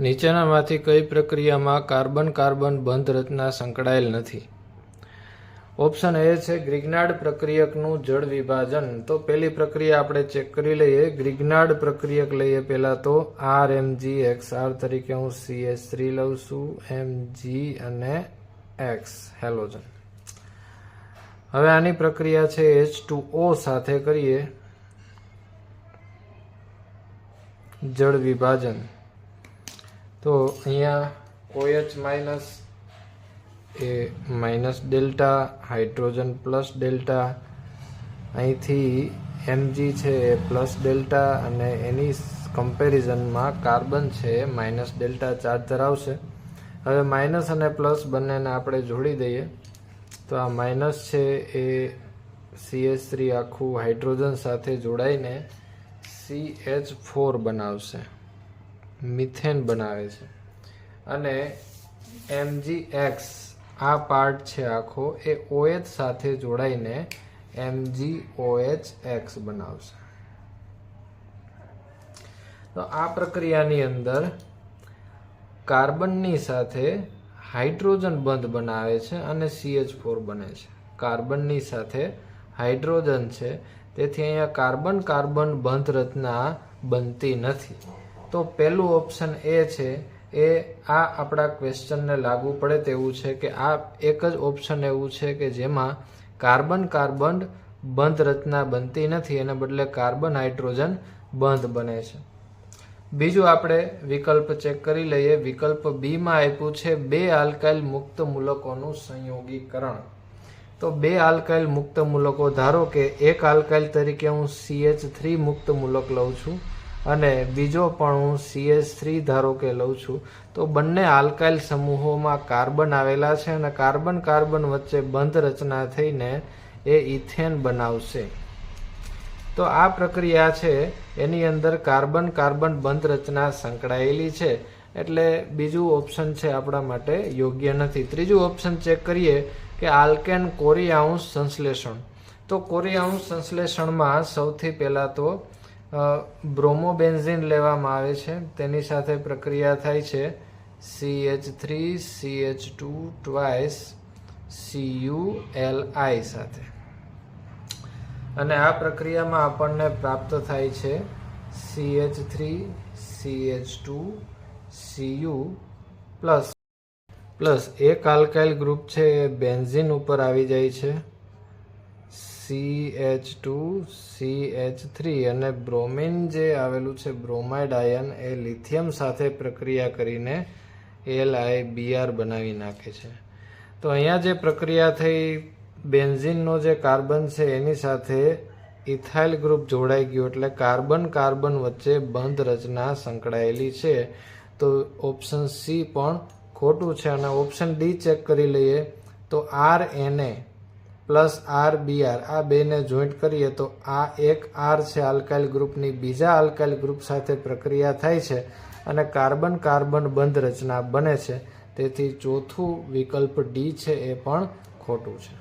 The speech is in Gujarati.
નીચેનામાંથી કઈ પ્રક્રિયામાં કાર્બન કાર્બન બંધ રચના સંકળાયેલ નથી? ઓપ્શન એ છે ગ્રિગ્નાર્ડ પ્રક્રિયકનું જળ વિભાજન. તો પહેલી પ્રક્રિયા આપણે ચેક કરી લઈએ. ગ્રિગ્નાર્ડ પ્રક્રિયક લઈએ પહેલા તો RMgXr તરીકે હું CH3 લઉં છું, Mg અને X હેલોજન. હવે આની પ્રક્રિયા છે H2O સાથે કરીએ જળ વિભાજન. તો અહીંયા OH માઇનસ એ minus delta, hydrogen plus delta, અહીંથી Mg છે એ પ્લસ ડેલ્ટા અને એની કમ્પેરિઝનમાં કાર્બન છે માઇનસ ડેલ્ટા ચાર્જ ધરાવશે. હવે માઇનસ અને પ્લસ બંનેને આપણે જોડી દઈએ તો આ માઇનસ છે એ CH3 આખું હાઇડ્રોજન સાથે જોડાઈને CH4 બનાવશે, મિથેન બનાવે છે. અને MgX આ પાર્ટ છે આખો એ OH સાથે જોડાઈને MgOHX બનાવશે. તો આ પ્રક્રિયાની અંદર કાર્બનની સાથે હાઇડ્રોજન બંધ બનાવે છે અને CH4 બને છે. કાર્બનની સાથે હાઇડ્રોજન છે, તેથી અહીંયા કાર્બન કાર્બન બંધ રચના બનતી નથી. તો પહેલું ઓપ્શન એ છે એ આ આપણા ક્વેશ્ચનને લાગુ પડે તેવું છે કે આ એક જ ઓપ્શન એવું છે કે જેમાં કાર્બન કાર્બન બંધ રચના બનતી નથી, એને બદલે કાર્બન હાઇડ્રોજન બંધ બને છે. બીજું આપણે વિકલ્પ ચેક કરી લઈએ. વિકલ્પ બી માં આપ્યું છે 2 આલ્કાઇલ મુક્ત મૂલકોનું સંયોગીકરણ. તો 2 આલ્કાઇલ મુક્ત મૂલકો, ધારો કે એક આલ્કાઇલ તરીકે હું CH3 મુક્ત મૂલક લઉં છું અને બીજો પણ હું CH3 ધારો કે લઉં છું. તો બંને આલ્કાઇલ સમૂહોમાં કાર્બન આવેલા છે અને કાર્બન કાર્બન વચ્ચે બંધ રચના થઈને એ ઇથેન બનાવશે. તો આ પ્રક્રિયા છે એની અંદર કાર્બન કાર્બન બંધ રચના સંકળાયેલી છે, એટલે બીજું ઓપ્શન છે આપણા માટે યોગ્ય નથી. ત્રીજું ઓપ્શન ચેક કરીએ કે આલ્કેન કોરિયાઉન્સ સંશ્લેષણ. તો કોરિયાઉન્સ સંશ્લેષણમાં સૌથી પહેલાં તો બ્રોમોબેન્ઝીન લેવામાં આવે છે, તેની સાથે પ્રક્રિયા થાય છે CH3 CH2 ટ્વાઇસ CuLi સાથે, અને આ પ્રક્રિયામાં આપણને પ્રાપ્ત થાય છે CH3 CH2 Cu પ્લસ એક આલ્કાઇલ ગ્રુપ છે એ બેન્ઝીન ઉપર આવી જાય છે CH2 CH3, અને બ્રોમિન જે આવેલું છે બ્રોમાઇડ આયન એ લિથિયમ સાથે પ્રક્રિયા કરીને LiBr બનાવી નાખે છે. તો અહીંયા જે પ્રક્રિયા થઈ, બેન્ઝીનનો જે કાર્બન છે એની સાથે ઇથાઇલ ગ્રુપ જોડાઈ ગયું, એટલે કાર્બન કાર્બન વચ્ચે બંધ રચના સંકળાયેલી છે. તો ઓપ્શન સી પણ ખોટું છે. અને ઓપ્શન ડી ચેક કરી લઈએ તો RNA પ્લસ RBr આ બેને જોઈન્ટ કરીએ તો આ એક R છે આલ્કાઇલ ગ્રુપની બીજા આલ્કાઇલ ગ્રુપ સાથે પ્રક્રિયા થાય છે અને કાર્બન કાર્બન બંધ રચના બને છે. તેથી ચોથું વિકલ્પ ડી છે એ પણ ખોટું છે.